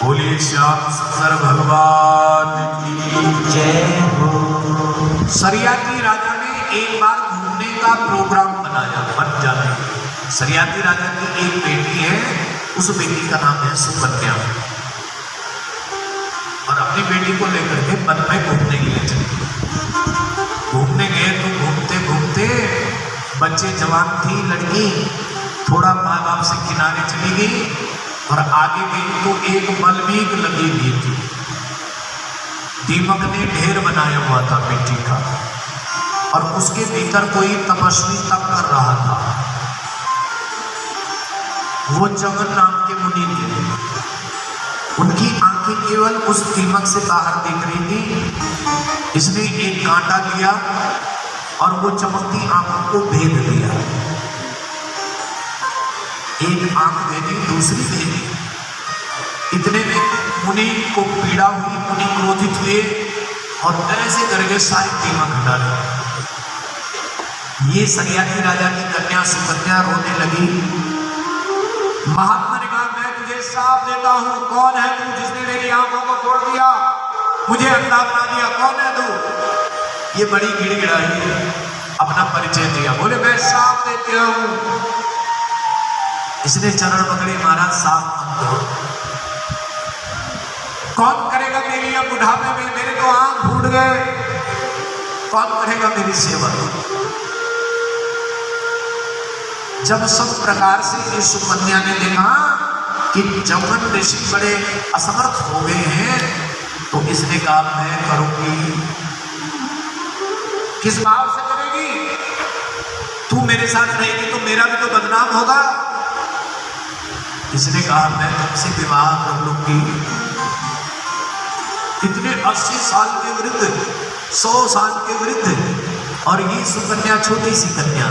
बोलिए श्याम सुंदर भगवान की जय हो। सरियाती राजा ने एक बार घूमने का प्रोग्राम बन जाता है। सरियाती राजा की एक बेटी है, उस बेटी का नाम है सुकन्या, और अपनी बेटी को लेकर के वन में घूमने के लिए चली। घूमने गए तो घूमते घूमते बच्चे जवान थी लड़की, थोड़ा माँ बाप से किनारे चली गई और आगे गई तो एक बल्मीक लगी हुई थी। दीमक ने ढेर बनाया हुआ था मिट्टी का, और उसके भीतर कोई तपस्वी तप कर रहा था। वो चमन नाम के मुनि थे। उनकी आंखें केवल उस दीमक से बाहर दिख रही थी। इसने एक कांटा लिया और वो चमकती आंखों को भेद दिया। एक आंख भेदी, दूसरी भेदी। इतने में मुनि को पीड़ा हुई, मुनि क्रोधित हुए और ऐसे करके सारी दीमक हटा दी। ये सरियाती राजा की कन्या सुकन्या रोने लगी। महात्मा ने कहा, मैं तुझे श्राप देता हूं, कौन है तू जिसने मेरी आंखों को तोड़ दिया, मुझे अंधा बना दिया, कौन है तू? ये बड़ी गिड़गिड़ाई, अपना परिचय दिया, बोले मैं श्राप देते हूं। इसने चरण पकड़े, महाराज साफ मत दो। कौन करेगा मेरी अब बुढ़ापे में, मेरे तो आंख फूट गए, कौन करेगा मेरी सेवा? जब सब प्रकार से इस सुकन्या ने देखा कि जमन ऋषि बड़े असमर्थ हो गए हैं, तो इसने कहा मैं करूंगी। किस भाव से करेगी? तू मेरे साथ रहेगी तो मेरा भी तो बदनाम होगा। इसने कहा मैं तुमसे विवाह कर लूंगी। इतने 80 साल के वृद्ध, 100 साल के वृद्ध, और ये सुकन्या छोटी सी कन्या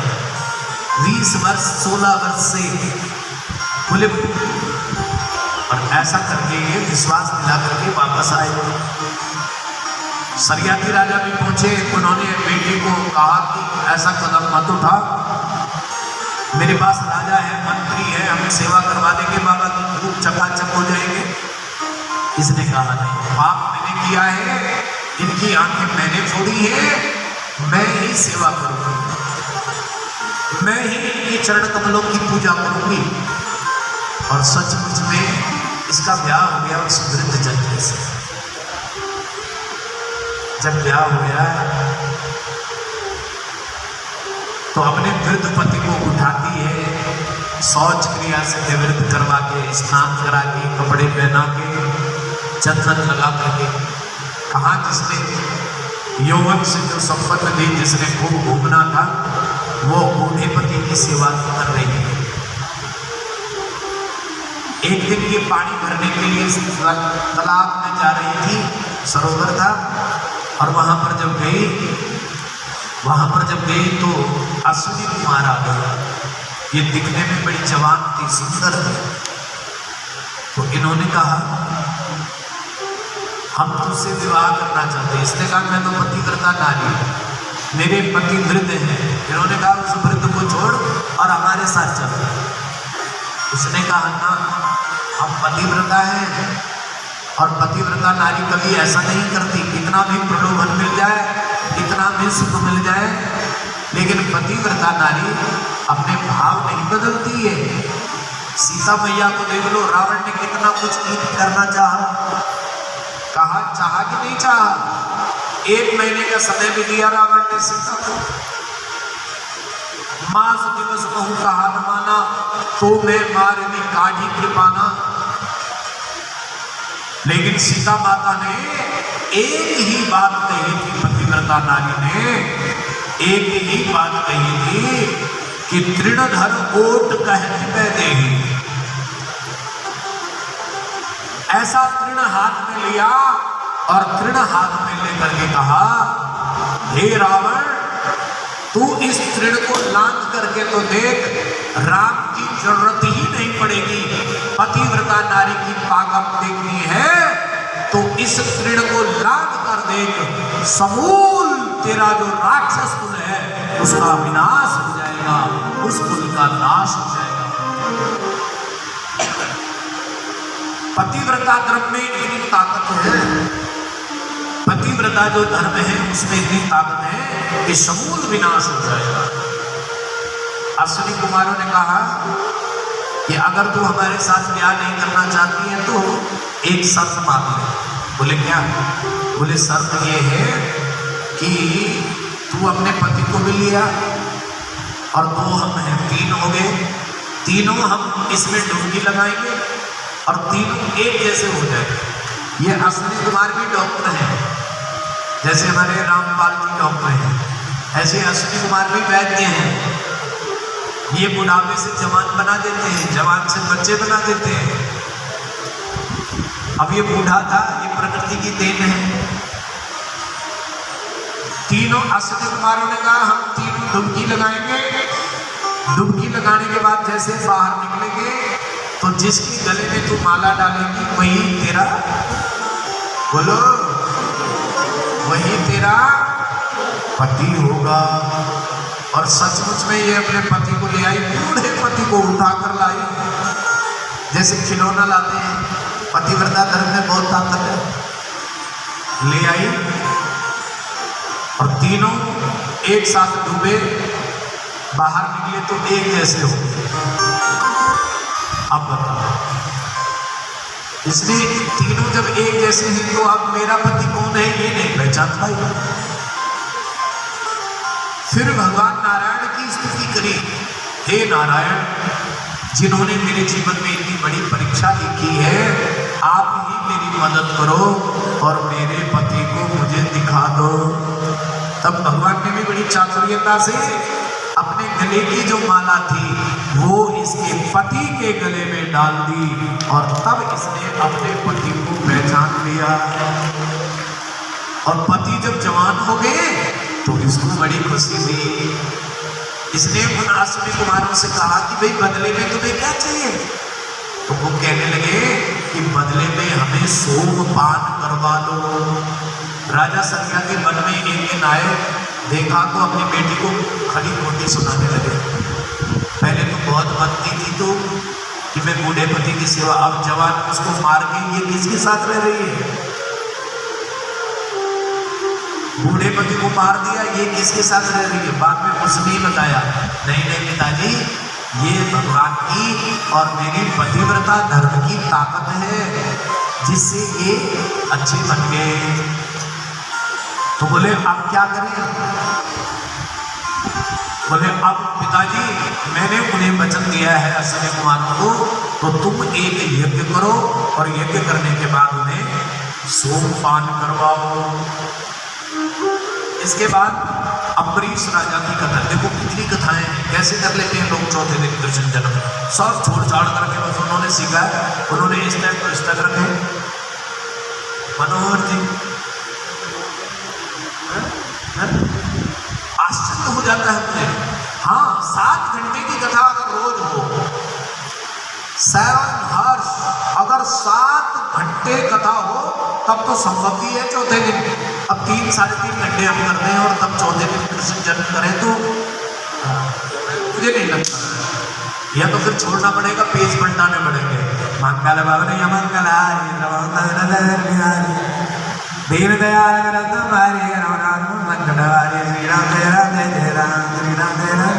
20 वर्ष 16 वर्ष से बोले, और ऐसा करके ये विश्वास मिला करके वापस आए। सरियाती राजा भी पहुंचे, उन्होंने बेटी को कहा कि ऐसा कदम मत उठा, मेरे पास राजा है, मंत्री है, हम सेवा करवा देंगे, बाबा की खूब चकाचक हो जाएंगे। इसने कहा नहीं, पाप मैंने किया है, इनकी आंखें मैंने फोड़ी है, मैं ही सेवा करूंगी, मैं ही इनके चरण कमलों की पूजा करूंगी। और सचमुच में इसका ब्याह हो गया उस वृद्ध जन से। जब ब्याह हो गया तो अपने वृद्ध पति को उठाती है, शौच क्रिया से निवृत्त करवा के, स्नान करा के, कपड़े पहना के, चंदन लगा करके, कहा जिसने यौवन से जो संपत्ति दी, जिसने खूब घूमना था, वो बूढ़े पति की सेवा कर रही है। एक दिन ये पानी भरने के लिए तालाब में जा रही थी, सरोवर था, और वहां पर जब गई तो अश्विनी कुमार आ गया। ये दिखने में बड़ी जवान थी, सुंदर थी। तो इन्होंने कहा हम तुझसे विवाह करना चाहते हैं। इसने कहा मैं तो पतिव्रता नारी, मेरे पति वृद्ध हैं। इन्होंने कहा उस वृद्ध को छोड़ और हमारे साथ चल। उसने कहा ना, हम पतिव्रता हैं, और पतिव्रता नारी कभी ऐसा नहीं करती, कितना भी प्रलोभन मिल जाए, कितना भी सुख मिल जाए, लेकिन पतिव्रता नारी अपने भाव नहीं बदलती है। सीता मैया को देख लो, रावण ने कितना कुछ करना चाहा, कहा चाहा कि नहीं चाहा, 1 महीने का समय भी दिया रावण ने सीता को। मास दिवस कहूं कहा न माना, तो मैं मारनी काढ़ी कृपाना। लेकिन सीता माता ने एक ही बात कही थी, पतिव्रता नारी ने एक ही बात कही थी कि तृणधर ओट कहती मैं देही। ऐसा तृण हाथ में लिया और तृण हाथ में लेकर के कहा, हे रावण, तू इस तृण को लांघ करके तो देख, राम की जरूरत ही नहीं पड़ेगी। पतिव्रता नारी की पागल देखनी है तो इस तृण को लांघ कर देख, समूल तेरा जो राक्षस कुल है उसका विनाश हो जाएगा, उस कुल का नाश हो जाएगा। पतिव्रता धर्म में इतनी ताकत है, पतिव्रता जो धर्म है उसमें इतनी ताकत है कि समूल विनाश हो जाएगा। अश्विनी कुमारों ने कहा कि अगर तू हमारे साथ ब्याह नहीं करना चाहती है तो एक शर्त मान ले। बोले क्या? बोले शर्त ये है कि तू अपने पति को भी लिया और दो हम हैं, तीन हो गए, तीनों हम इसमें डुबकी लगाएंगे और तीनों एक जैसे हो जाएंगे। ये अश्विनी कुमार भी डॉक्टर हैं, जैसे हमारे रामपाल जी डॉक्टर हैं, ऐसे अश्विनी कुमार भी वैद्य हैं। ये बुढ़ापे से जवान बना देते हैं, जवान से बच्चे बना देते हैं। अब ये बूढ़ा था, ये प्रकृति की देन है। तीनों अश्विनी कुमारों ने कहा हम तीनों डुबकी लगाएंगे, डुबकी लगाने के बाद जैसे बाहर निकलेंगे तो जिसकी गले में तू माला डालेगी वही तेरा, बोलो, वही तेरा पति होगा। और सचमुच में ये अपने पति को ले आई, बूढ़े पति को उठाकर लाई, जैसे खिलौना लाते हैं। पतिव्रता धर्म में बहुत ताकत है। ले आई और तीनों एक साथ डूबे, बाहर निकले तो एक जैसे हो गए। अब बताओ, इसलिए तीनों जब एक जैसे हैं तो अब मेरा पति कौन है ये नहीं पहचान पाएगा। फिर भगवान नारायण की स्तुति करी, हे नारायण, जिन्होंने मेरे जीवन में इतनी बड़ी परीक्षा लिखी है, आप ही मेरी मदद करो और मेरे पति को मुझे दिखा दो। तब भगवान ने भी बड़ी चातुर्यता से अपने गले की जो माला थी वो इसके पति के गले में डाल दी और तब इसने अपने पति को पहचान लिया। और पति जब जवान हो गए तो इसको बड़ी खुशी हुई। इसने उन अश्विनी कुमारों से कहा कि भाई बदले में तुम्हें क्या चाहिए? तो वो कहने लगे कि बदले में हमें सोमपान करवा लो। राजा सरिया के मन में एक दिन आए, देखा तो अपनी बेटी को खड़ी खोटी सुनाने लगे। पहले तो बहुत बनती थी तो कि मैं बूढ़े पति की सेवा, अब जवान उसको मार के ये किसके साथ रह रही है? बूढ़े पति को मार दिया, ये किसके साथ रह रही है? बाद में कुछ नहीं बताया। नहीं नहीं पिताजी, ये भगवान की और मेरी पतिव्रता धर्म की ताकत है जिससे ये अच्छे बन गए। तो बोले अब क्या करें? बोले अब पिताजी मैंने उन्हें वचन दिया है अश्विनी कुमारों को, तो तुम एक यज्ञ करो और यज्ञ करने के बाद उन्हें सोमपान करवाओ। इसके बाद अम्बरीश राजा की कथा, देखो कितनी कथाएं हैं, कैसे कर लेते हैं लोग चौथे दिन कृष्ण जन्म, सब छोड़ छाड़ करके बस उन्होंने सीखा, उन्होंने इस टाइम को इस तक रखे। मनोहर जी आश्चर्य हो जाता है मुझे। हाँ, 7 घंटे की कथा अगर रोज हो, 7 हर्ष, अगर 7 घंटे कथा हो तब तो संभव ही है चौथे दिन। अब 3 साढ़े 3 घंटे हम करते हैं और तब चौथे दिन कृष्ण जन्म करें तो मुझे नहीं लगता, या तो फिर छोड़ना पड़ेगा, पेज पलटाने पड़ेंगे। मंगल भवन मंगल दीन दयाल तुम्हारी मंगलवारी श्री राम जय राम जय जय राम श्री राम जय राम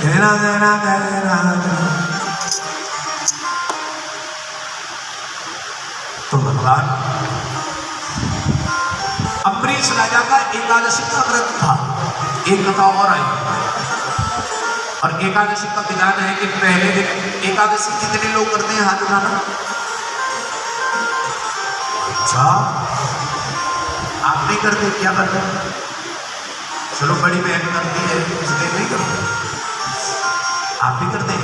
जय राम जय राम जय राम। तो भगवान अम्बरीश राजा का एकादशी का व्रत था। एक कथा और आई, और एकादशी का विधान है कि पहले दिन एकादशी कितने लोग करते हैं? हाथ उठाना। अच्छा, आप नहीं करते? क्या करते हैं? चलो बड़ी बहन करती है, इसलिए नहीं करते, आप भी करते हैं।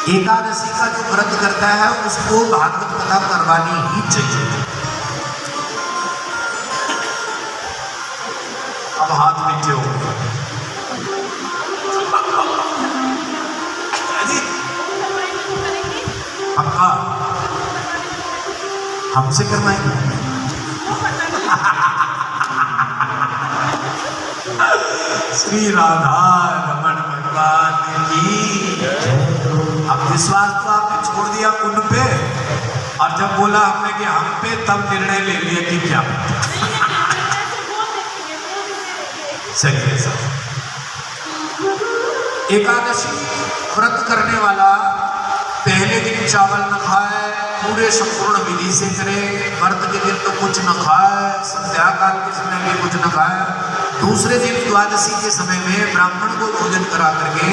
एकादशी का जो व्रत करता है उसको भागवत कथा करवानी ही चाहिए। अब हाथ नीचे हो पक्का हमसे करवाएंगे। श्री राधा रमण भगवान की। अब विश्वास तो आपने छोड़ दिया उन पे, और जब बोला हमने कि हम पे, तब निर्णय ले लिया कि क्या चलिए सर। एकादशी व्रत करने वाला पहले दिन चावल न खाए, पूरे संपूर्ण विधि से करे। व्रत के दिन तो कुछ न खाए, संध्या काल के समय में कुछ न खाए। दूसरे दिन द्वादशी के समय में ब्राह्मण को भोजन करा करके,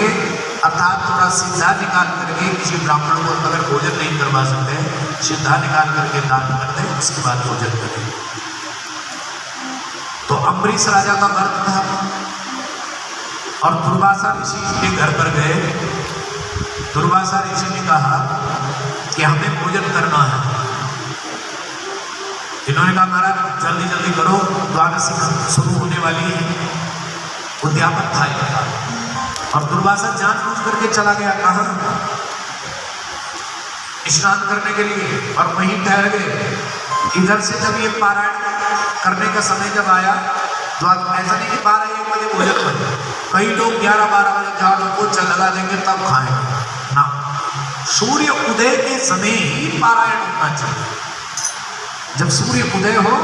अर्थात थोड़ा सिद्धा निकाल करके, किसी ब्राह्मण को अगर भोजन नहीं करवा सकते, सिद्धा निकाल करके दान कर दे, उसके बाद भोजन करें। तो अम्बरीश राजा का व्रत था और दुर्वासा ऋषि के घर पर गए। दुर्वासा ऋषि ने कहा कि हमें भोजन करना है। इन्होंने कहा महाराज जल्दी जल्दी करो, द्वादशी शुरू होने वाली है। उद्यापन था इनका, और दुर्वासा जानबूझ करके चला गया कहाँ, स्नान करने के लिए, और वहीं ठहर गए। इधर से जब ये पारायण करने का समय जब आया, तो ऐसा नहीं कि 12-1 बजे भोजन बने, कई लोग 11-12 बजे झाड़ू को लगा देंगे तब खाएंगे ना। सूर्य उदय के समय ही पारायण होना चाहिए। जब सूर्य उदय हो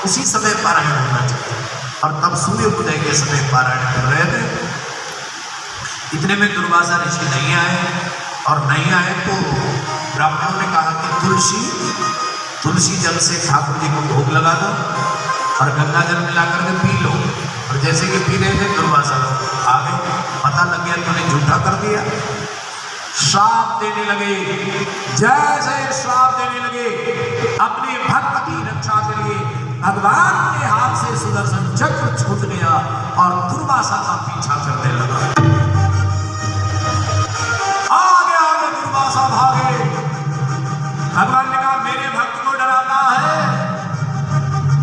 उसी समय पारायण होना चाहिए, और तब सूर्य उदय के समय पारायण कर रहे थे। इतने में दुर्वासा ऋषि नहीं आए, और नहीं आए तो ब्राह्मणों ने कहा कि तुलसी जल से ठाकुर जी को भोग लगा दो और गंगा जल मिला करके पी लो। और जैसे कि पी रहे थे, दुर्वासा आ गए, पता लग गया तूने झूठा कर दिया। श्राप देने लगे, जैसे श्राप देने लगे, अपने भक्त की रक्षा के लिए भगवान के हाथ से सुदर्शन चक्र छूट गया और दुर्वासा का पीछा करने लगा। आगे आगे दुर्वासा भागे। भगवान ने कहा मेरे भक्त को डराता है,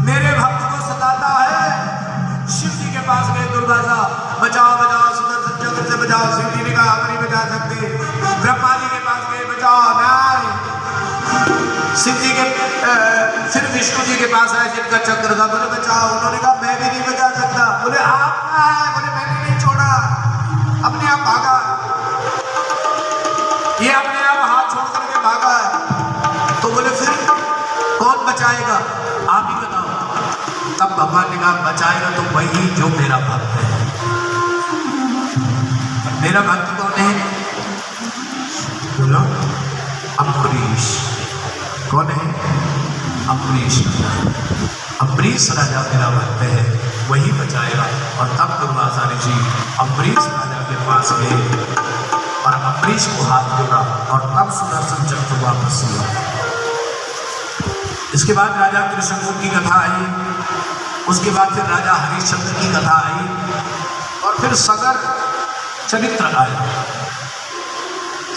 मेरे भक्त को सताता है। शिव जी के पास गए दुर्वासा, बचाओ बचाओ, सुदर्शन चक्र से बचाओ। शिव जी ने कहा आप नहीं बचा सकते। ब्रह्मा जी के पास गए, बचाओ नहीं। शिव जी के फिर विष्णु जी के पास आए जिनका चक्र था, बोले बचाओ। उन्होंने कहा मैं भी नहीं बचा सकता। बोले आप कहाँ है? बोले मैंने नहीं छोड़ा, अपने आप भागा। ये अपने आप हाथ छोड़ करके भागा है। तो बोले फिर कौन बचाएगा? आप ही बताओ। तब भगवान ने कहा बचाएगा तो वही जो मेरा भक्त है। मेरा भक्त कौन है? बोलो अम्बरीश। कौन है? अम्बरीश राजा। अम्बरीश राजा मेरा भक्त है, वही बचाएगा। और तब दुर्वासा ऋषि अम्बरीश राजा के पास गए और अम्बरीश को हाथ जोड़ा, और तब सुदर्शन चक्र वापस हुआ। इसके बाद राजा कृष्णगुप्त की कथा आई, उसके बाद फिर राजा हरिश्चंद्र की कथा आई, और फिर सगर चरित्र आया।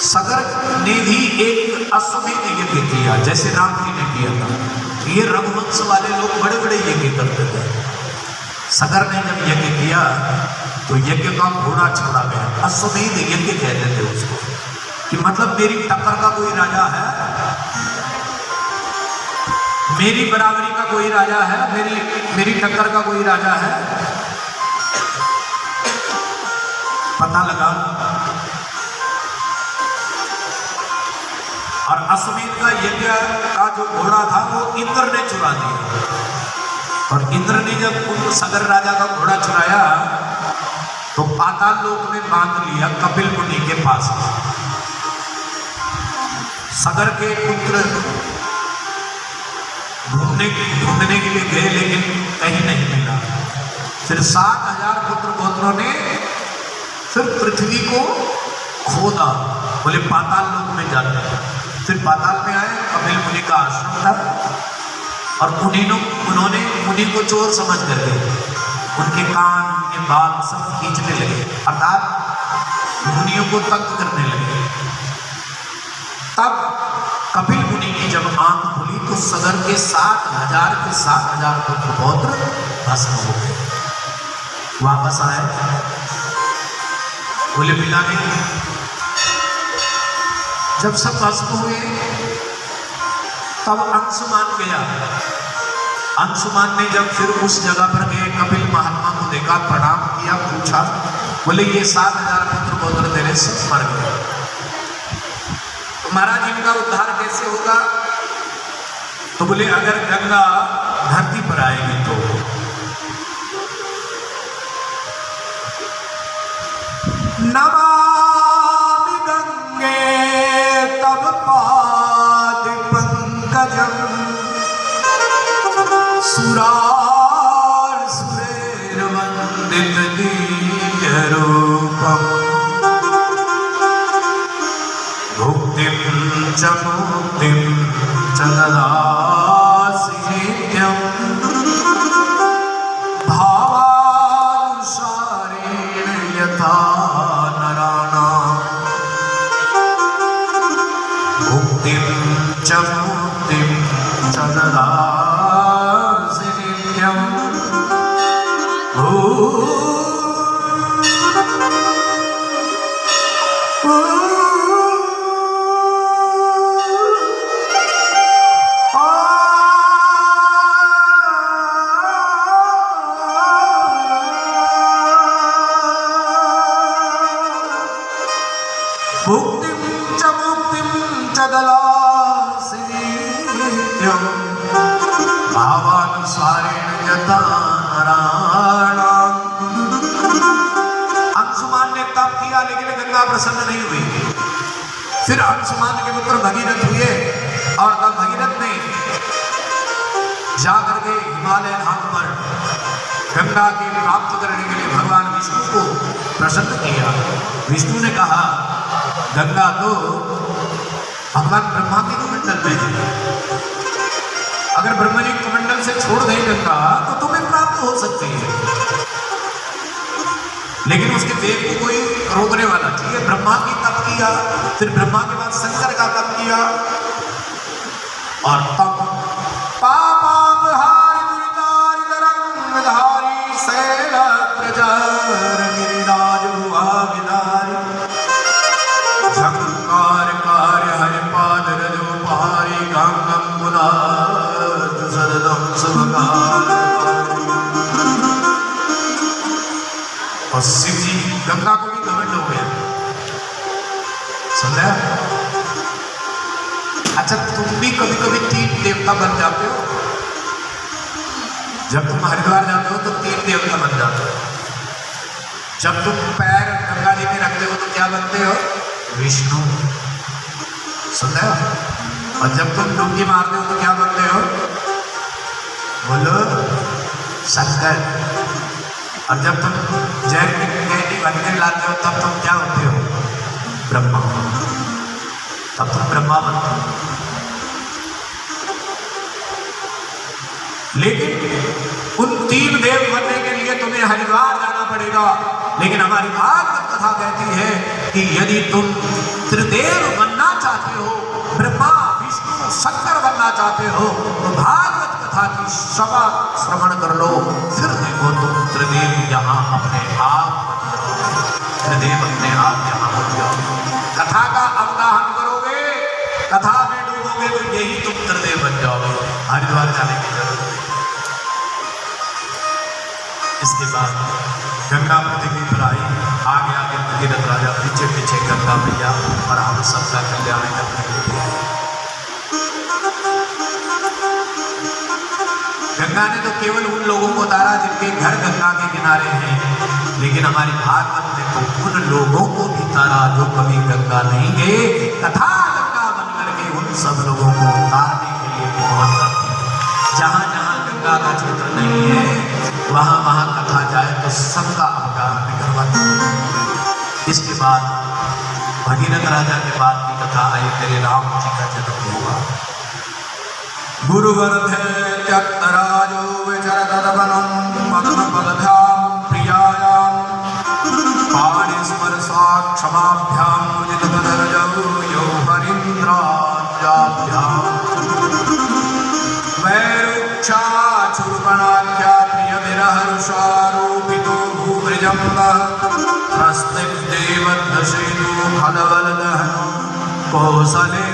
सगर ने भी एक अश्वमेध यज्ञ किया, जैसे राम जी ने किया था। ये रघुवंश वाले लोग बड़े बड़े यज्ञ करते थे। सगर ने जब यज्ञ किया तो यज्ञ का घोड़ा छोड़ा गया। अश्वमेध यज्ञ कहते थे उसको, कि मतलब मेरी टक्कर का कोई राजा है, मेरी बराबरी का कोई राजा है, मेरी टक्कर का कोई राजा है। पता लगा, और अश्वमेध का यज्ञ का जो घोड़ा था वो इंद्र ने चुरा दिया। और इंद्र ने जब उन सगर राजा का घोड़ा चुराया तो पाताल लोक में बांध लिया कपिल मुनि के पास। सगर के पुत्र ढूंढने के लिए गए, लेकिन कहीं नहीं मिला। फिर 7000 पुत्र गोत्रों ने फिर पृथ्वी को खोदा, बोले पाताल लोक में जाते हैं। फिर पाताल में आए, कपिल मुनि का आश्रम था, और उन्होंने मुनि को चोर समझ करके उनके कान, उनके बाल सब खींचने लगे, अर्थात मुनियों को तंग करने लगे। तब कपिल मुनि की जब आंख खुली तो सगर के 7000 के 7000 पुत्र पौत्र भस्म हो गए। वापस आए, बोले मिला नहीं। जब सब भस्म हुए तब अंशुमान गया। अंशुमान ने जब फिर उस जगह पर गए, कपिल महात्मा को देखा, प्रणाम किया, पूछा, बोले ये 7000 पुत्र पौत्र तेरे सब मर गए। महाराज इनका उद्धार कैसे होगा? तो बोले अगर गंगा धरती पर आएगी तो। नमामि गंगे तव पाद पंकजम सुरार सुरेर वंदित दिव्य रूपम भुक्तिं च मुक्तिं च ददासि नित्यं भावानुसारेण यथा नराणां भुक्तिं च मुक्तिं च ददासि नित्यं भुक्तिं च मुक्तिं च ददासि नित्यं भावानुसारेण यथा नराणां। अंशुमान ने तप किया लेकिन गंगा प्रसन्न नहीं हुई। फिर अंशुमान के पुत्र भगीरथ हुए और तब भगीरथ ने जाकर के हिमालय धाम पर गंगा के प्राप्त करने के लिए भगवान विष्णु को प्रसन्न किया। विष्णु ने कहा गंगा तो भगवान ब्रह्मा के कमंडल में है, अगर ब्रह्मा जी कमंडल से छोड़ दें गंगा तो तुम्हें प्राप्त हो सकती है, लेकिन उसके वेग को कोई रोकने वाला चाहिए। ब्रह्मा की तप किया, फिर ब्रह्मा के बाद शंकर का तप किया और तब पापापहारी दुरितारि तरंगधारी शैलत्रजर गिरिराजोहागिधारी झंकार कार्य हरिपाद रजोपहारी गंगम गुणाद सददम सुभगार। और शिव जी गंगा को भी घमंड हो गया। सुन रहे हो? अच्छा तुम भी कभी कभी 3 देवता बन जाते हो। जब तुम हरिद्वार जाते हो तो 3 देवता बन जाते हो। जब तुम पैर गंगा जी में रखते हो तो क्या बनते हो? विष्णु। सुन रहे हो? और जब तुम डुबकी मारते हो तो क्या बनते हो? बोलो शंकर। और जब तुम जय मंदिर लाते हो तब तुम क्या होते हो? ब्रह्मा। तब तुम ब्रह्मा बनते हो। लेकिन उन 3 देव बनने के लिए तुम्हें हरिद्वार जाना पड़ेगा। लेकिन हमारी भागवत कथा कहती है कि यदि तुम त्रिदेव बनना चाहते हो, ब्रह्मा विष्णु शंकर बनना चाहते हो, तो भागवत कथा की सभा श्रवण कर लो। फिर देखो तुम त्रिदेव यहाँ अपने आप बन जाओ। त्रिदेव अपने आप यहाँ बन जाओ। कथा का अवगाहन करोगे, कथा में डूबोगे तो यही तुम त्रिदेव बन जाओगे। हरिद्वार जाने की जरूरत नहीं। इसके बाद गंगा पृथ्वी पर आई, आगे आगे भगीरथ राजा, पीछे पीछे गंगा मैया, और हम सबका कल्याण करने के लिए। गंगा ने तो केवल उन लोगों को तारा जिनके घर गंगा के किनारे हैं, लेकिन हमारी भागवत ने तो उन लोगों को भी तारा जो कभी गंगा नहीं गए, तथा गंगा बनकर के उन सब लोगों को तारने के लिए पहुंच जाती है। जहाँ जहाँ गंगा का क्षेत्र नहीं है वहाँ वहाँ कथा जाए तो सबका अवगाहन करवाती है। इसके बाद भगीरथ राजा के बाद की कथा आई, तेरे राम जी का जन्म हुआ। गुरुवर्धे त्यक्तराजो विचरतवनं पद्मपदभ्यां प्रियायां पाणिस्पर्शात् क्षमाभ्यां मुदितपदरजौ यो हरीन्द्राजाभ्यां वैरुक्षाचुर्वणाख्या प्रियविरहर्षारोपितो भूवृजम्बः हस्तिदेवदशेनो फलवलदहनो कौसले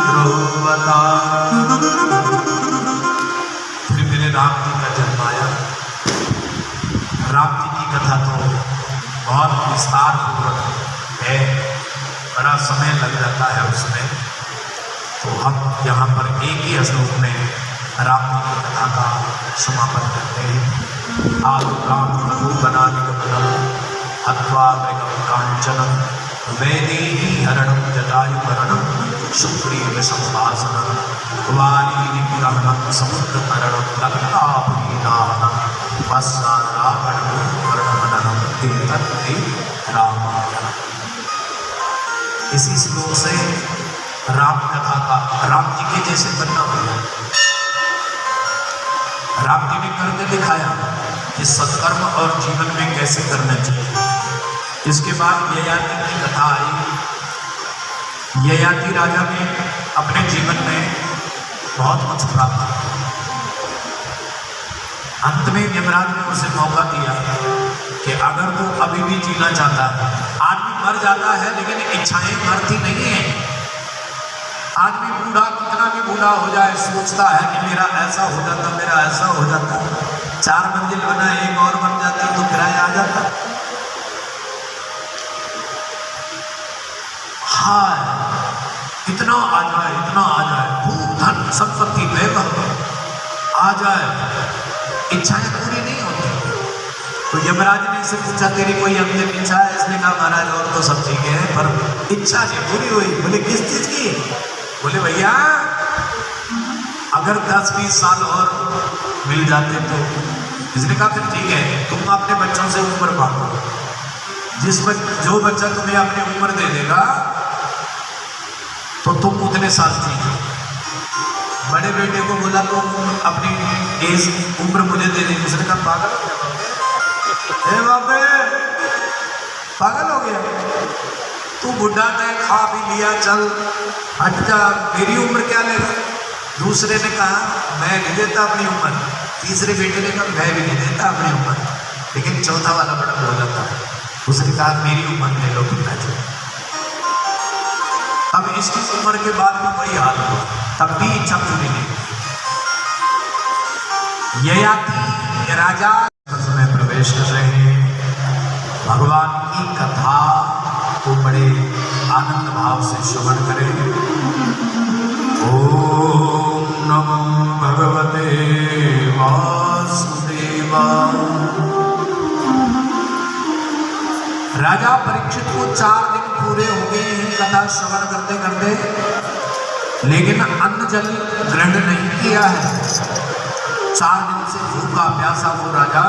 ध्रुवता। फिर मेरे राम जी का जन्म आया। राम जी की कथा तो बहुत विस्तार पूर्वक है, बड़ा समय लग जाता है उसमें, तो हम यहाँ पर एक ही श्लोक में राम की कथा का समापन करते हैं। आलू राम लघु बनानिगमनम हत्वा मृगम कांचनम वैदेही हरणम जटायुमरणम सुग्रीव संभाषणम वाली निग्रहणम समुद्र तरणम लंकापुरीदाहनम वत्सारावणम वर्णमननम तीर्थत्ते रामायणम। इसी श्लोक से राम कथा का राम जी के जैसे बनना होगा। राम जी ने करके दिखाया कि सत्कर्म और जीवन में कैसे करना चाहिए। इसके बाद ययाति की कथा आई। ययाति राजा ने अपने जीवन में बहुत कुछ प्राप्त किया। अंत में यमराज ने उसे मौका दिया कि अगर तू अभी भी जीना चाहता है, आदमी मर जाता है लेकिन इच्छाएं मरती नहीं है। आदमी बूढ़ा कितना भी बूढ़ा हो जाए सोचता है कि मेरा ऐसा हो जाता, मेरा ऐसा हो जाता। 4 मंजिल बना एक और बन जाती तो किराया आ जाता। हाय इतना आ जाए, इतना आ जाए, भूख धन संपत्ति वैभव आ जाए, इच्छाएं पूरी नहीं होती। तो यमराज ने इससे पूछा तेरी कोई अंतिम इच्छा है? इसने कहा महाराज और तो सब ठीक है पर इच्छा नहीं पूरी हुई। बोले किस चीज की? बोले भैया अगर 10-20 साल और मिल जाते तो। इसने कहा फिर ठीक है तुम अपने बच्चों से उम्र मांगो, जो बच्चा तुम्हें अपनी उम्र दे देगा तो तुम उतने साल जीते। बड़े बेटे को बोला तो अपनी एज उम्र मुझे दे देगी। उसने कहा पागल हो गया, हे बाबे पागल हो गया, तू बुढ़ा ने खा भी लिया, चल हट जा, मेरी उम्र क्या लेगा। दूसरे ने कहा मैं नहीं देता अपनी उम्र। तीसरे बेटे ने कहा मैं भी नहीं देता अपनी उम्र। लेकिन चौथा वाला बड़ा बोला था, उसने कहा मेरी उम्र ले लो पिताजी। अब इसकी उम्र के बाद भी वही हाल हो, तब भी इच्छा पूरी नहीं। ययाति राजा में प्रवेश कर रहे हैं। भगवान की कथा को बड़े आनंद भाव से श्रवण करें। ओम नमो भगवते वासुदेवाय। राजा परीक्षित को 4 दिन पूरे हो गए हैं कथा श्रवण करते करते, लेकिन अन्न जल ग्रहण नहीं किया है। 4 दिन से भूखा प्यासा वो राजा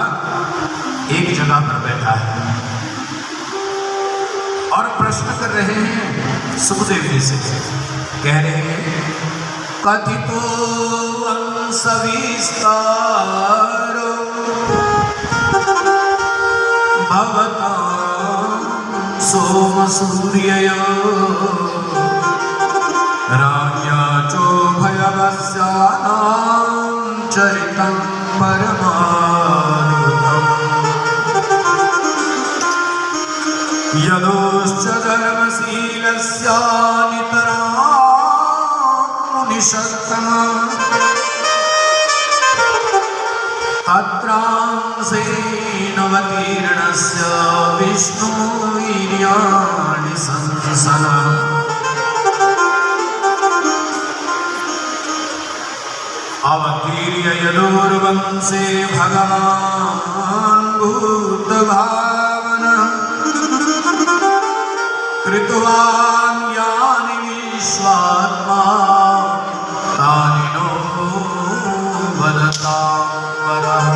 एक जगह पर बैठा है और प्रश्न कर रहे हैं सुखदेव जी से। कह रहे हैं कथितो वंश विस्तारो भवता सोम सूर्ययो राज्ञा चोभयवस्यानां चरितं परमाद्भुतम् यदोश्च धर्मशीलस्य नितरां मुनिषत्तमः तत्रांसेनवतीर्णस्य विष्णुवीर्याणि संसनः। अवतीर्य यदुर्वंशे भगवान् भूतभावनः कृतवान् यानि विश्वात्मा तानि नो वदतां वरः।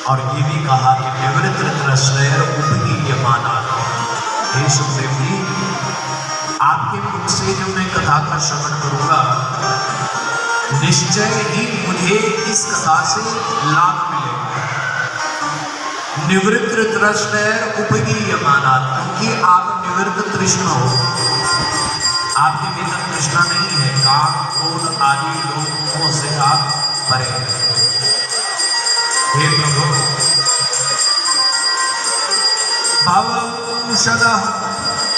और ये भी कहा कि निवृत्त त्रस्त्रैर उपगीयमाना। हे सुखदेव जी आपके मुख से जो मैं कथा का श्रवण करूंगा निश्चय ही मुझे इस कथा से लाभ मिलेगा। निवृत्त तृष्णैर उपगीयमाना, क्योंकि आप निवृत्त तृष्ण हो, आपके भीतर तृष्णा नहीं है। काम क्रोध आदि लोगों से आप परे हैं। हे प्रभु भवौषधः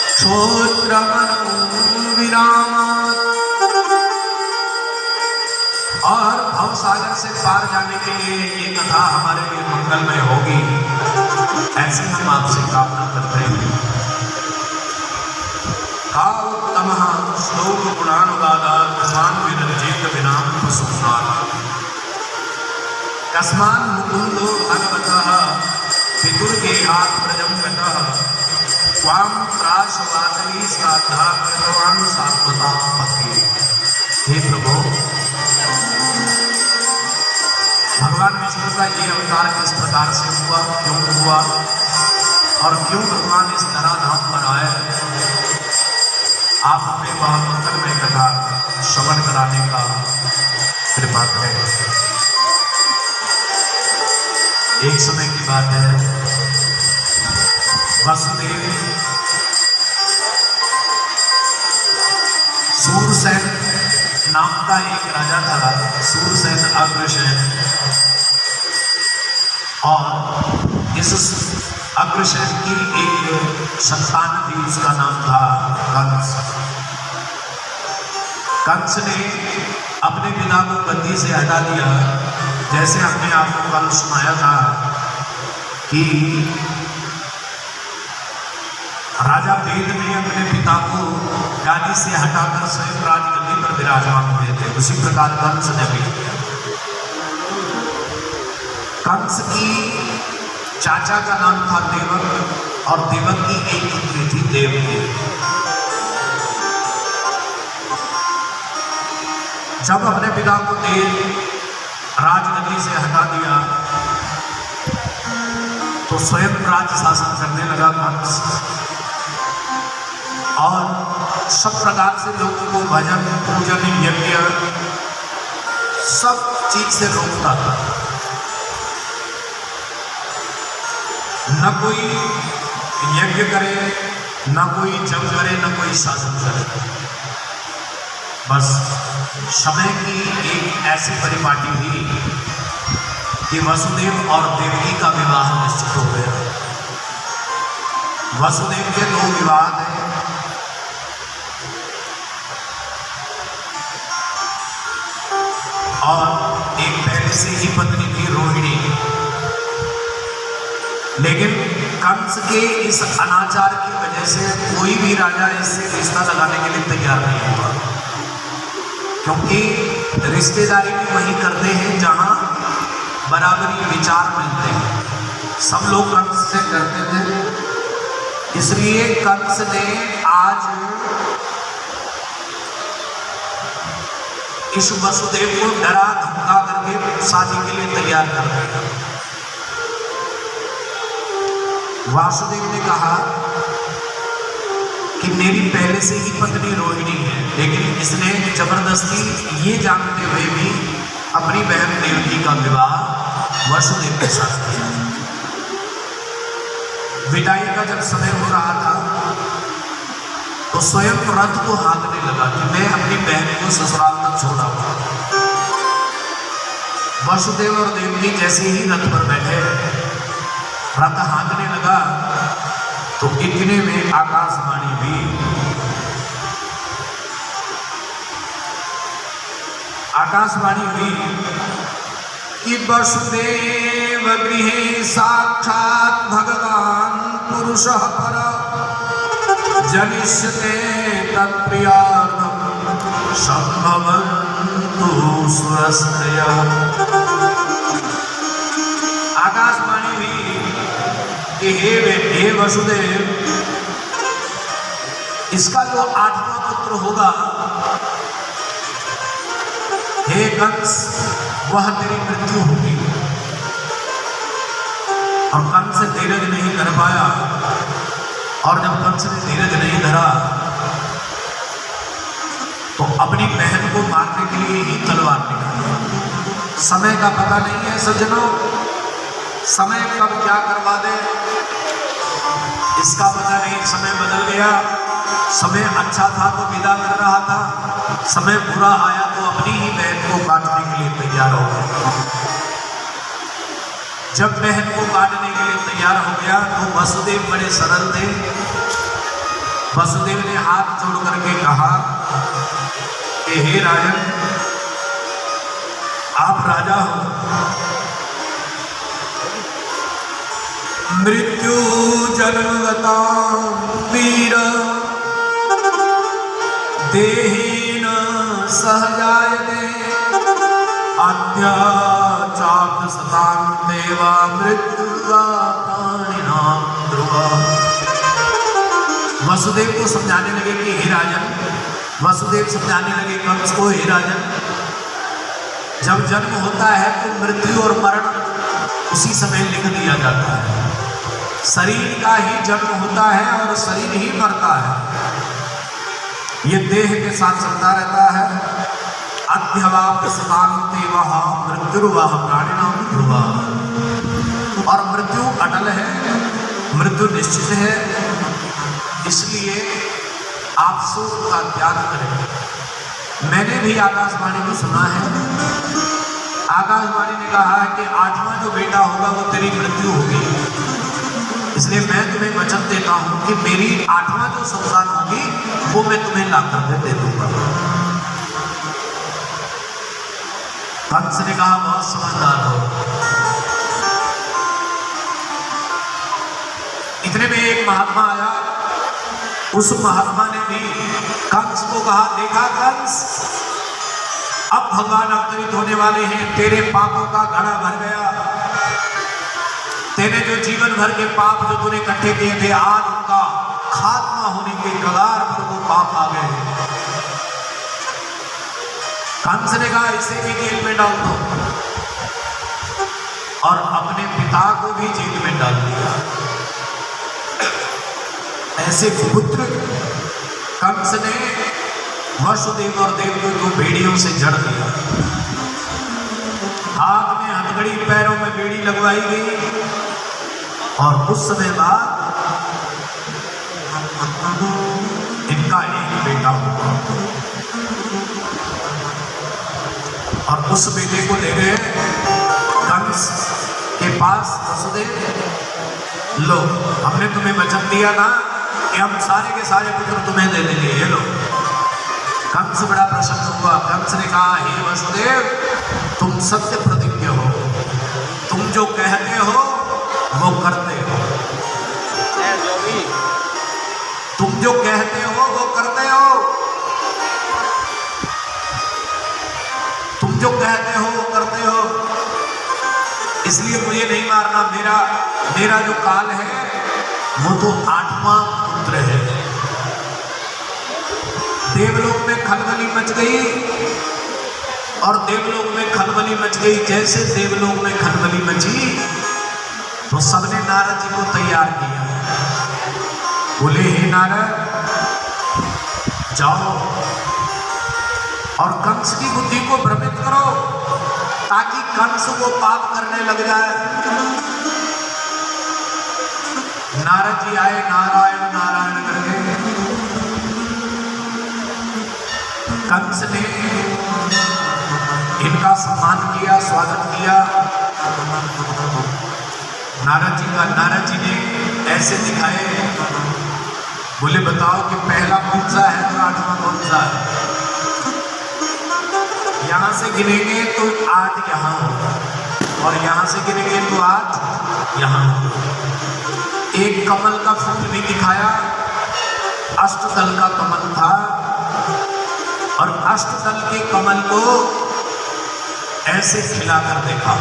क्षोत्रमनुविरामात्, और भवसागर से पार जाने के लिए ये कथा हमारे लिए मंगलमय होगी। ऐसे हम आपसे कामना करते हैं। का उत्तम श्लोक गुणानुवादात् कस्मान विरंजेत विनाम पशुनात् कस्मान मुकुंदो भगवतः पितुर्गेहात् प्रजं गतः त्वां त्रासवातरी श्राद्धा कृतवान् सात्वतां पति। हे प्रभु, भगवान विष्णु का ये अवतार किस प्रकार से हुआ, क्यों हुआ और क्यों भगवान इस धराधाम पर आए, आप हमें वह मंगलमय कथा श्रवण कराने का कृपा करें। एक समय की बात है, वसुदेव सूरसेन नाम का एक राजा था, सूरसेन अग्रसेन, और इस अग्रसेन की एक संतान थी, उसका नाम था कंस। कंस ने अपने पिता को गद्दी से हटा दिया। जैसे हमने आपको कल सुनाया था कि राजा वेद ने अपने पिता को गादी से हटाकर स्वयं राजगद्दी पर विराजमान हुए थे, उसी प्रकार कंस ने भी। कंस की चाचा का नाम था देवक, और देवक की एक पुत्री थी देवकी। जब अपने पिता को देव राजगद्दी से हटा दिया तो स्वयं राज शासन करने लगा कंस, और सब प्रकार से लोगों को भजन पूजन यज्ञ सब चीज से रोकता था। न कोई यज्ञ करे, न कोई जप करे, न कोई शासन करे। बस समय की एक ऐसी परिपाटी हुई कि वसुदेव और देवकी का विवाह निश्चित हो गया। वसुदेव के 2 विवाह थे, और एक पहले से ही पत्नी थी रोहिणी। लेकिन कंस के इस अनाचार की वजह से कोई भी राजा इससे रिश्ता लगाने के लिए तैयार नहीं हुआ, क्योंकि रिश्तेदारी भी वही करते हैं जहां बराबरी विचार मिलते हैं। सब लोग कंस से करते थे, इसलिए कंस ने आज इस वसुदेव को डरा धमका करके शादी के लिए तैयार कर दिया। वासुदेव ने कहा कि मेरी पहले से ही पत्नी रोहिणी है, लेकिन इसने जबरदस्ती ये जानते हुए भी अपनी बहन देवकी का विवाह वसुदेव के साथ किया। विदाई का जब समय हो रहा था तो स्वयं रथ को हाँकने लगा कि मैं अपनी बहन को ससुराल तक छोड़ाऊंगा। वसुदेव और देवकी जैसे ही रथ पर बैठे, रथ हाँकने लगा तो इतने में आकाशवाणी हुई। आकाशवाणी हुई कि वसुदेव गृहे साक्षात् भगवान पुरुषः परः जनिष्यते तत्प्रियार्थं संभवन्तु स्वस्त्रयः। आकाशवाणी हुई कि हे वसुदेव, इसका जो 8वां पुत्र होगा, हे कंस, वह तेरी मृत्यु होगी। और कंस धीरज नहीं कर पाया, और जब कंस ने धीरज नहीं धरा तो अपनी बहन को मारने के लिए ही तलवार निकाली। समय का पता नहीं है सज्जनों, समय कब क्या करवा दे इसका पता नहीं। समय बदल गया, समय अच्छा था तो विदा कर रहा था, समय बुरा आया तो अपनी ही बहन को काटने के लिए तैयार हो गया। जब बहन को काटने के लिए तैयार हो गया तो वसुदेव बड़े सरल थे। वसुदेव ने हाथ जोड़ करके कहा कि हे राजन, आप राजा हो, मृत्यु जन्मगता वीर देहि न सहजायते अद्याचाप सतां देवा मृत्युवा प्राणिनां ध्रुवा। वसुदेव को समझाने लगे कि हे राजन, वसुदेव समझाने लगे कंस को, हे राजन, जब जन्म होता है तो मृत्यु और मरण उसी समय लिख दिया जाता है। शरीर का ही जन्म होता है और शरीर ही मरता है, ये देह के साथ चलता रहता है। अध्यवाप सतान्ते वह मृत्युर्वह प्राणिनां ध्रुवा। और मृत्यु अटल है, मृत्यु निश्चित है, इसलिए आप शोक का त्याग करें। मैंने भी आकाशवाणी को सुना है, आकाशवाणी ने कहा है कि 8वां जो बेटा होगा वो तेरी मृत्यु होगी, इसलिए मैं तुम्हें वचन देता हूं कि मेरी 8वां जो संतान होगी वो मैं तुम्हें ला करके दे दूंगा। कंस ने कहा बहुत समझदार हो। इतने में एक महात्मा आया, उस महात्मा ने भी कंस को कहा, देखा कंस, अब भगवान अवतरित होने वाले हैं, तेरे पापों का घड़ा भर गया, तेरे जो जीवन भर के पाप जो तूने इकट्ठे किए थे आज उनका खात्मा होने के कगार पर वो पाप आ गए। कंस ने कहा इसे भी जेल में डाल दो, और अपने पिता को भी जेल में डाल दिया। ऐसे पुत्र कंस ने वसुदेव और देवकी को बेड़ियों से जड़ दिया। हाथ में हथकड़ी, पैरों में बेड़ी लगवाई गई, और उस समय बाद इनका एक बेटा हुआ, और उस बेटे को ले गए कंस के पास। वसुदेव, लो, हमने तुम्हें वचन दिया था कि हम सारे के सारे पुत्र तुम्हें दे देंगे, ये लो। कंस बड़ा प्रसन्न हुआ। कंस ने कहा, हे वसुदेव, तुम सत्य प्रतिज्ञ हो, तुम जो कहते हो वो करते हो, तुम जो कहते हो वो करते हो, तुम जो कहते हो वो करते हो, इसलिए मुझे नहीं मारना। मेरा जो काल है वो तो 8वां पुत्र है। देवलोक में खलबली मच गई, और देवलोक में खलबली मच गई। जैसे देवलोक में खलबली मची तो सबने नारद जी को तैयार किया। बोले, हे नारद, जाओ और कंस की बुद्धि को भ्रमित करो, ताकि कंस वो पाप करने लग जाए। नारद जी आए, नारायण नारायण करके। कंस ने इनका सम्मान किया, स्वागत किया। नारद जी ने ऐसे दिखाए, बोले बताओ कि पहला कौन सा है और 8वां कौन सा है। यहां से गिनेंगे तो 8 यहां होगा, और यहां से गिनेंगे तो 8 यहां होगा। एक कमल का फूल भी दिखाया, अष्टदल का कमल था, और अष्टदल के कमल को ऐसे खिलाकर देखा।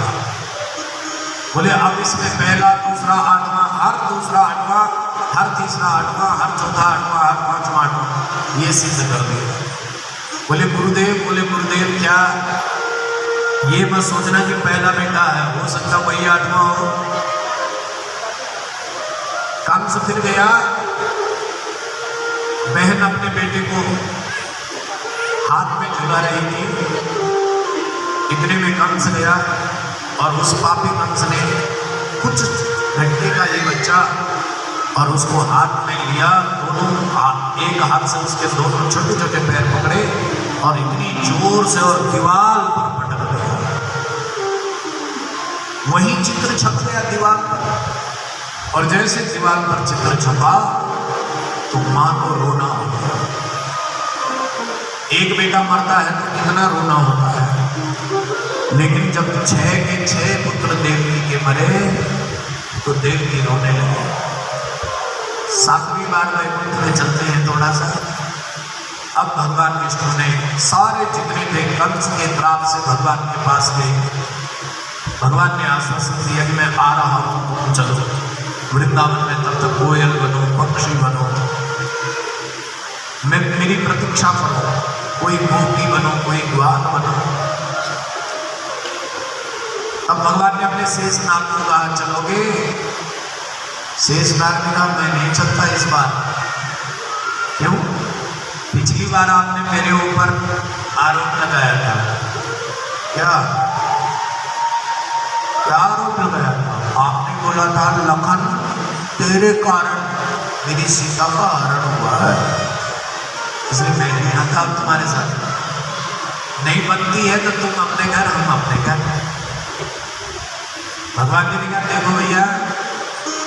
बोले अब इसमें पहला, दूसरा, 8वां, हर दूसरा 8वां, हर तीसरा 8वां, हर चौथा 8वां, हर 5वां 8वां, ये सिद्ध कर दिया। बोले गुरुदेव, क्या ये मत सोचना कि पहला बेटा है, हो सकता वही 8वां हो। कंस फिर गया, बहन अपने बेटे को हाथ में झुला रही थी। इतने में कंस गया, और उस पापी कंस ने कुछ घंटे का ये बच्चा और उसको हाथ में लिया, दोनों एक हाथ से उसके दोनों छोटे छोटे पैर पकड़े, और इतनी जोर से और दीवार पर पटक दिया। वही चित्र छप गया दीवार पर, और जैसे दीवार पर चित्र छपा तो मां को रोना हो गया। एक बेटा मरता है तो कितना रोना होता है, लेकिन जब 6 के 6 पुत्र देवकी के मरे तो देवकी रोने लगे। 7वीं बार वैकुंठ में चलते हैं थोड़ा सा। अब भगवान विष्णु ने सारे जितने थे कंस के त्राप से भगवान के पास गए। भगवान ने आश्वासन दिया कि मैं आ रहा हूं, तुम चलो वृंदावन में, तब तक कोयल बनो, पक्षी बनो, मैं मेरी प्रतीक्षा करो, कोई गोपी बनो, कोई ग्वाल बनो। अब भगवान ने अपने शेषनाग को कहा चलोगे? शेषनाग ने कहा मैं नहीं चलता इस बार। क्यों? पिछली बार आपने मेरे ऊपर आरोप लगाया था। क्या क्या आरोप लगाया था? आपने बोला था लखन तेरे कारण मेरी सीता का हरण हुआ है, इसलिए मैं नहीं आता अब तुम्हारे साथ। नहीं बनती है तो तुम अपने घर, हम अपने घर। भगवान जी ने कहा देखो भैया,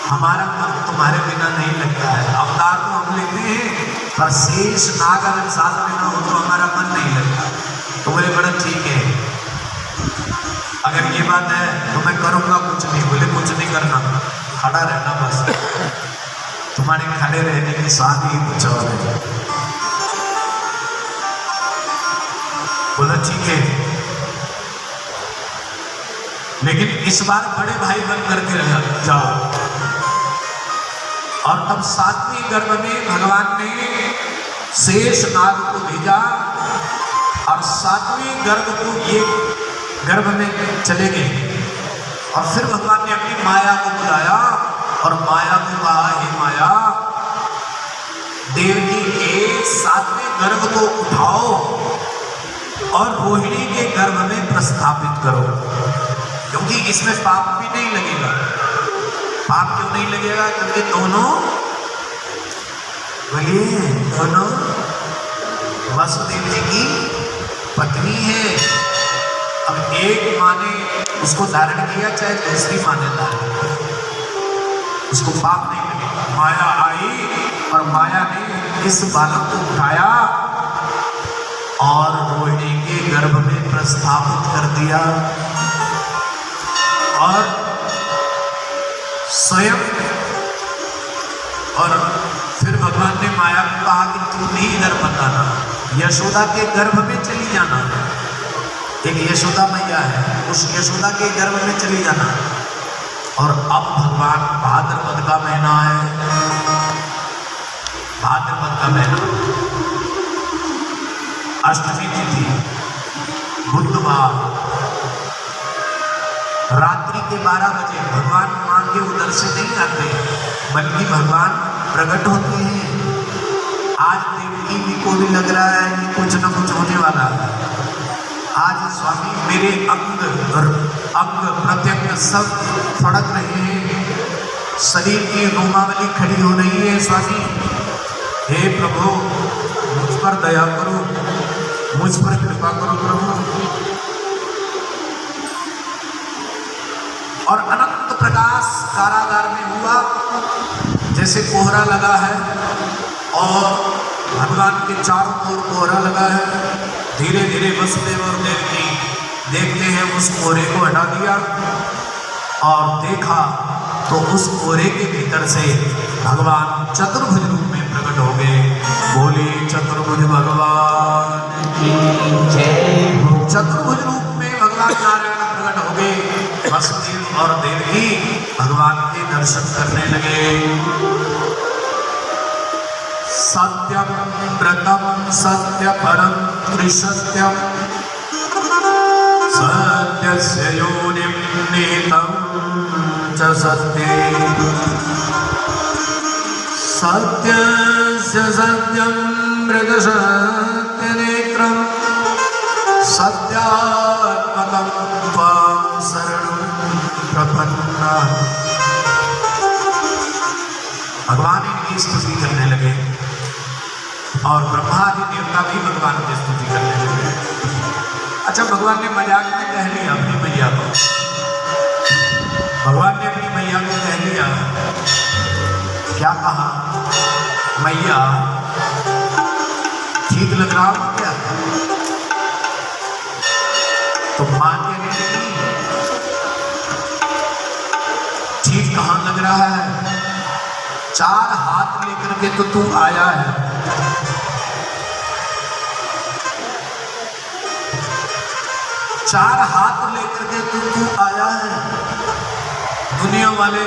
हमारा मन तुम्हारे बिना नहीं लगता है। अवतार तो हम लेते हैं, पर शेष नाग अगर साथ लेना हो तो हमारा मन नहीं लगता। तो बोले बड़ा ठीक है, अगर ये बात है तो मैं करूँगा कुछ नहीं। बोले कुछ नहीं करना, खड़ा रहना बस, तुम्हारे खड़े रहने के साथ ही कुछ और है। बोला ठीक है, लेकिन इस बार बड़े भाई बन करके जाओ। और तब 7वीं गर्भ में भगवान ने शेष नाग को भेजा और 7वीं गर्भ को ये गर्भ में चले गए। और फिर भगवान ने अपनी माया को बुलाया और माया को कहा हे माया, देवकी के 7वें गर्भ को उठाओ और रोहिणी के गर्भ में प्रस्थापित करो, क्योंकि इसमें पाप भी नहीं लगेगा। पाप क्यों नहीं लगेगा? क्योंकि दोनों वसुदेव जी की पत्नी है। अब एक माँ ने उसको धारण किया, चाहे दूसरी माँ ने धारण किया, उसको पाप नहीं लगेगा। माया आई और माया ने इस बालक को उठाया और रोहिणी के गर्भ में प्रस्थापित कर दिया। और स्वयं, और फिर भगवान ने माया को कहा कि तुम भी इधर मत आना, यशोदा के गर्भ में चली जाना। एक यशोदा मैया है, उस यशोदा के गर्भ में चली जाना। और अब भगवान, भाद्रपद का महीना है, भाद्रपद का महीना, अष्टमी तिथि, बुधवार, रात्रि के 12 बजे भगवान मां के उदर से नहीं आते, बल्कि भगवान प्रकट होते हैं। आज देवकी जी को भी लग रहा है कि कुछ न कुछ होने वाला है। आज स्वामी मेरे अंग प्रत्यंग सब फड़क रहे हैं, शरीर की रोमावली खड़ी हो रही है। स्वामी हे प्रभु, मुझ पर दया करो, मुझ पर कृपा करो प्रभु। और अनंत प्रकाश कारागार में हुआ, जैसे कोहरा लगा है और भगवान के चारों ओर कोहरा लगा है। धीरे धीरे वसुदेव और देवकी देखते हैं, उस कोहरे को हटा दिया और देखा तो उस कोहरे के भीतर से भगवान चतुर्भुज रूप में प्रकट हो गए। बोले चतुर्भुज भगवान की जय। चतुर्भुज रूप में भगवान नारायण प्रकट हो गए। वसुदेव और देवकी भगवान के दर्शन करने लगे। सत्यम व्रतम सत्य परम त्रिसत्यम, सत्यस्य योनिं निहितं च सत्ये, सत्यस्य सत्यं मृगसत्यनेत्रं, सत्यात्मकं त्वां शरणं प्रपन्नः। भगवान इनकी स्तुति करने लगे और ब्रह्मा आदि देवता भी भगवान की स्तुति करने लगे। अच्छा, भगवान ने मजाक में कह लिया अपनी मैया को, भगवान ने अपनी मैया को कह लिया, क्या कहा? मैया ठीक लग रहा हो क्या? तो मां कहने लगी ठीक कहाँ लग करके तो तू आया है। चार हाथ लेकर के तू आया है। दुनिया वाले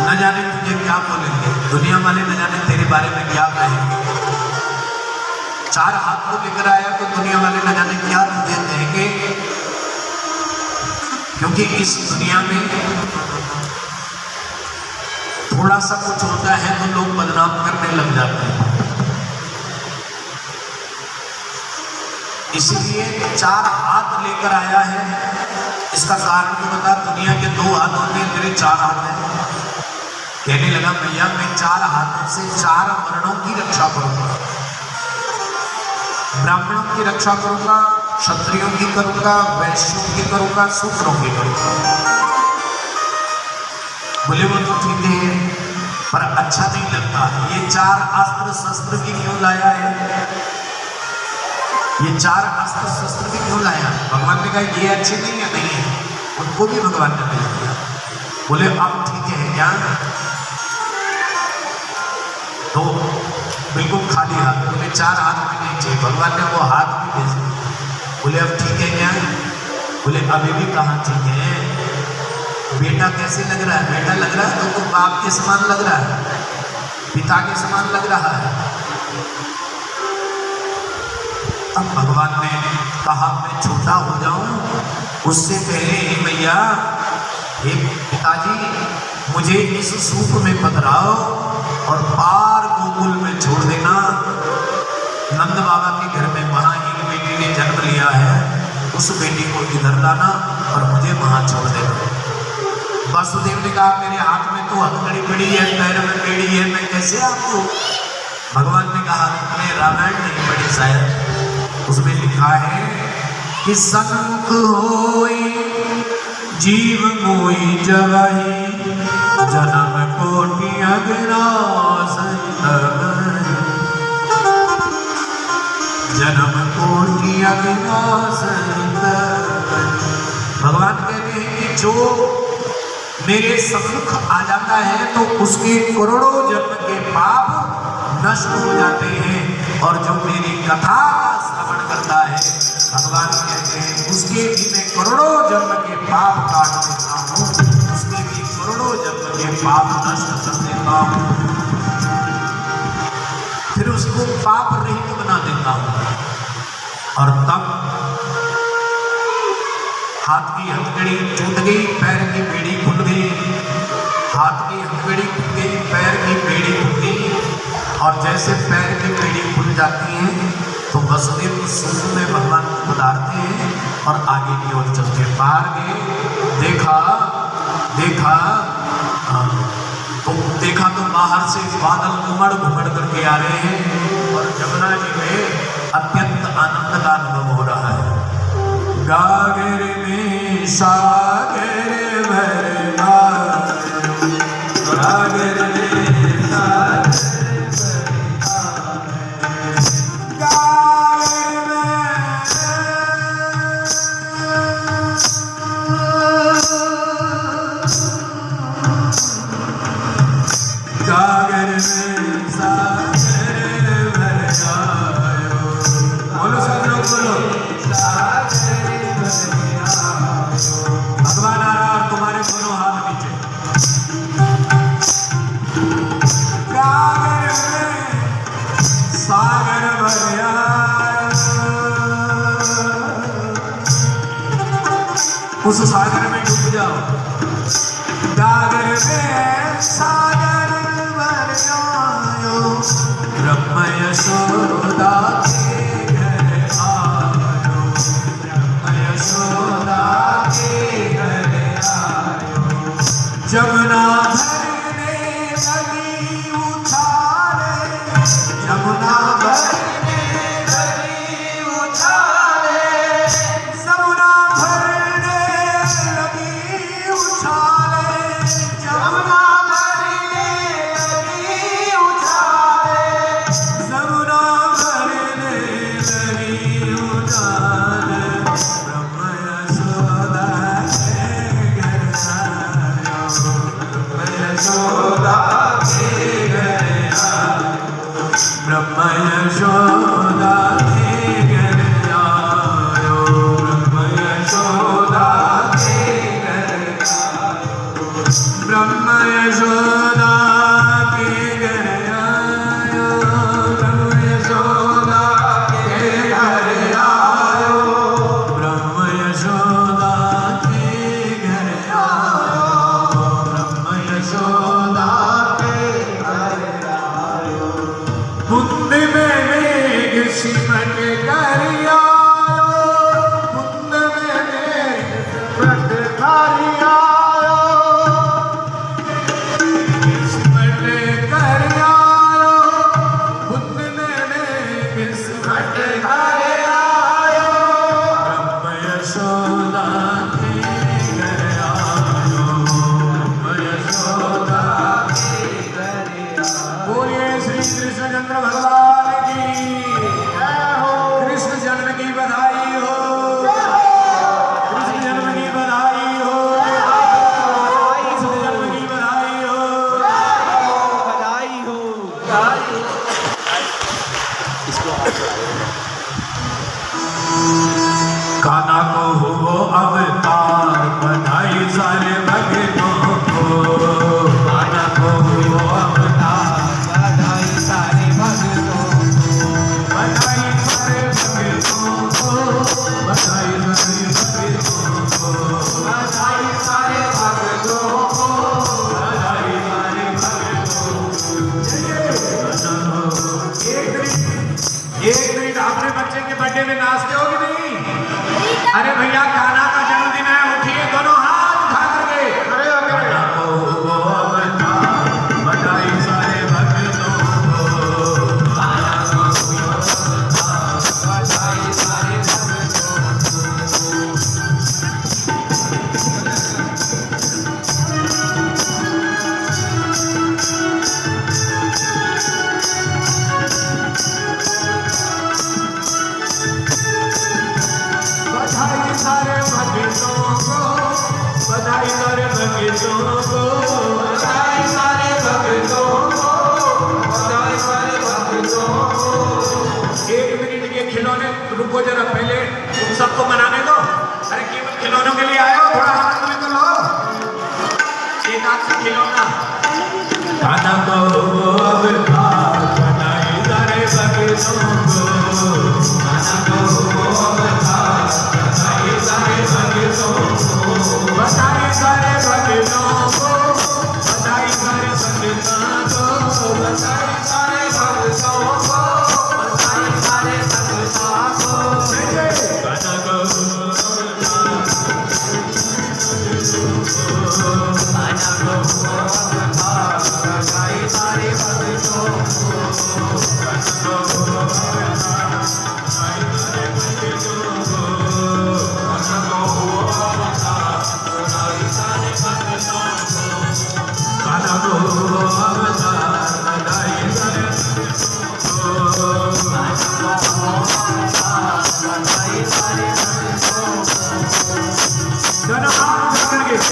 न जाने तुझे क्या बोलेंगे, दुनिया वाले न जाने तेरे बारे में क्या कहेंगे। चार हाथ को लेकर आया तो दुनिया वाले न जाने क्या तुझे कहेंगे, क्योंकि इस दुनिया में थोड़ा सा कुछ होता है तो लोग बदनाम करने लग जाते हैं। इसीलिए चार हाथ लेकर आया है। इसका कारण तो बता, दुनिया के दो हाथ होते हैं, तेरे चार हाथ हैं। कहने लगा भैया मैं चार हाथों से चार वर्णों की रक्षा करूंगा, ब्राह्मणों की रक्षा करूंगा, क्षत्रियों की करूंगा, वैश्यों की करूंगा, शूद्रों की करूंगा। बोले वो तो ठीक है पर अच्छा नहीं लगता। ये चार अस्त्र शस्त्र भी क्यों लाया है, ये चार अस्त्र शस्त्र भी क्यों लाया? भगवान ने कहा ये अच्छे नहीं है, नहीं है, उनको भी भगवान ने भेज दिया। बोले अब ठीक है क्या? तो बिल्कुल खाली हाथ, बोले चार हाथ भी नहीं चाहिए, भगवान ने वो हाथ भी भेज दिया। बोले अब ठीक है क्या? बोले अभी भी कहाँ ठीक है, बेटा कैसे लग रहा है? बेटा लग रहा है तो बाप के समान लग रहा है, पिता के समान लग रहा है। अब भगवान ने कहा मैं छोटा हो जाऊं उससे पहले ही भैया हे पिताजी मुझे इस सूप में पधराओ और पार गोकुल में छोड़ देना। नंद बाबा के घर में वहां एक बेटी ने जन्म लिया है, उस बेटी को इधर लाना और मुझे वहां छोड़ देना। वासुदेव ने कहा मेरे हाथ में तो हथकड़ी पड़ी है, पैर में बेड़ी है, मैं कैसे आपको? भगवान ने कहा तुमने रामायण नहीं पढ़ी शायद, उसमें लिखा है कि सन्मुख होई जीव मोई जवाई जन्म कोटि अग्नास जन्म कोटि अग्नास। भगवान कहते हैं कि जो मेरे सम्मुख आ जाता है तो उसके करोड़ों जन्म के पाप नष्ट हो जाते हैं, और जो मेरी कथा का श्रवण करता है भगवान कहते हैं उसके भी मैं करोड़ों जन्म के पाप काट देता हूँ, उसके भी करोड़ों जन्म के पाप नष्ट कर देता हूँ, फिर उसको पाप रहित बना देता हूँ। और तब हाथ की हथकड़ी टूट गई, पैर की बेड़ी खुल गई, हाथ की हथकड़ी खुल गई, पैर की बेड़ी खुल गई। और जैसे पैर की बेड़ी खुल जाती है तो वसुदेव उस सूप में भगवान को पधारते हैं और आगे की ओर चलते पार गए। देखा देखा तो देखा तो बाहर से बादल उमड़ घुमड़ करके आ रहे हैं और जमुना जी में अत्यंत आनंद का अनुभव हो रहा है। गागर में सागर भरना, गागर में सागर उस सागर में डूब जाओ। गागर में सागर भर आयो, ब्रह्म यशोदा के घर आयो, ब्रह्म यशोदा के घर आयो। जमुना भरने लगी उछाले, जमुना भरने लगी उछाले, जमुना भरने लगी उछाले, जमुना भरने ब्रह्म यशोदा के घर आयो, ब्रह्म यशोदा के घर आयो, ब्रह्म यशोदा के घर आयो, ब्रह्म यशोदा के घर आयो, ब्रह्म यशोदा के घर आयो, ब्रह्म यशोदा के घर आयो। बुंद में मेघ सिमट कर आयो, बुंद में मेघ सिमट कर आयो, सिमट कर आयो, बुंद में मेघ सिमट कर आयो, ब्रह्म यशोदा के घर आयो, ब्रह्म यशोदा के घर आयो। बोलिए श्री कृष्णचंद्र भगवान की जय हो, कृष्ण जन्म की बधाई हो, कृष्ण जन्म की बधाई हो, कृष्ण जन्म की बधाई हो, बधाई हो। कान्हा को हो अवतार बधाई सारे भक्तों को, कान्हा को हो अवतार बधाई सारे भक्तों को, बधाई सारे भक्तों को, बधाई सारे भक्तों को, बधाई सारे भक्तों को, बधाई सारे भक्तों को। एक मिनट आपने बच्चे के बर्थडे में नाचते हो कि नहीं? अरे भैया कान्हा का जन्मदिन है, उठिए दोनों हाथ उठा करके। कान्हा को हो अवतार बधाई सारे भक्तों को, कान्हा को हो अवतार बधाई सारे भक्तों बधाई सारे भक्तों को, बधाई सारे भक्तों को, बधाई सारे भक्तों को, बधाई सारे भक्तों को। एक मिनट के खिलौने रुको जरा, पहले तुम सबको मनाने दो। अरे केवल खिलौनों के लिए आए हो, थोड़ा आनंद में तो लो। एक हाथ से खिलौना। कान्हा को हो अवतार बधाई सारे भक्तों को, कान्हा को हो अवतार बधाई सारे भक्तों को, बधाई सारे भक्तों को, बधाई सारे भक्तों को, बधाई सारे भक्तों को, बधाई सारे भक्तों को। कान्हा को हो अवतार कान्हा को हो अवतार बधाई सारे भक्तों को, कान्हा को हो अवतार बधाई सारे बधाई सारे भक्तों को। दोनों हाथ उठा करके।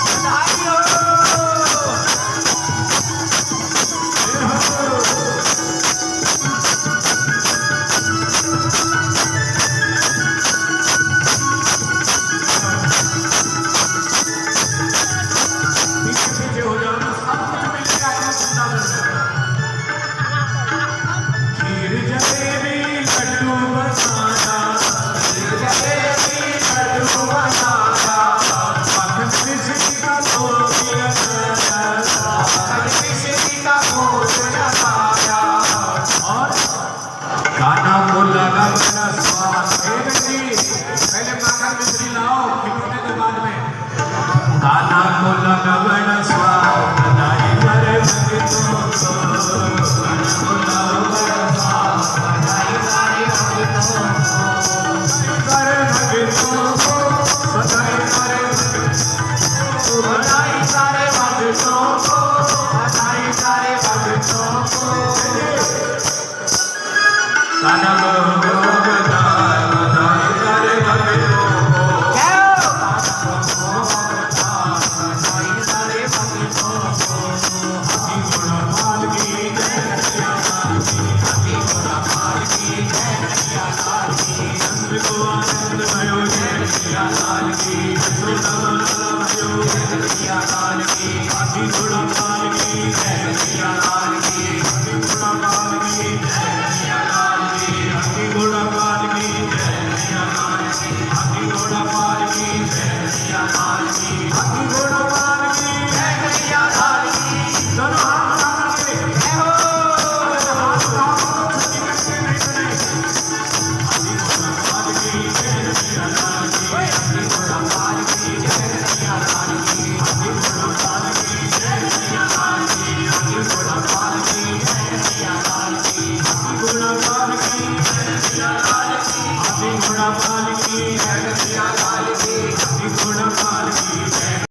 बधाई हो। पीछे पीछे हो जाओ ना, सब कुछ मिलेगा आपको चिंता मत करो। खीर जलेबी लड्डू बसाना, जलेबी लड्डू बनाना, मक्खन मिश्री का भोग लगाना, किसी का भोज लगाया। और कान्हा को लगा बड़ा स्वाद। हे बेटी, पहले मक्खन मिश्री लाओ, खिलौने के बाद में। कान्हा को लगा बड़ा स्वाद बधाई सारे भक्तों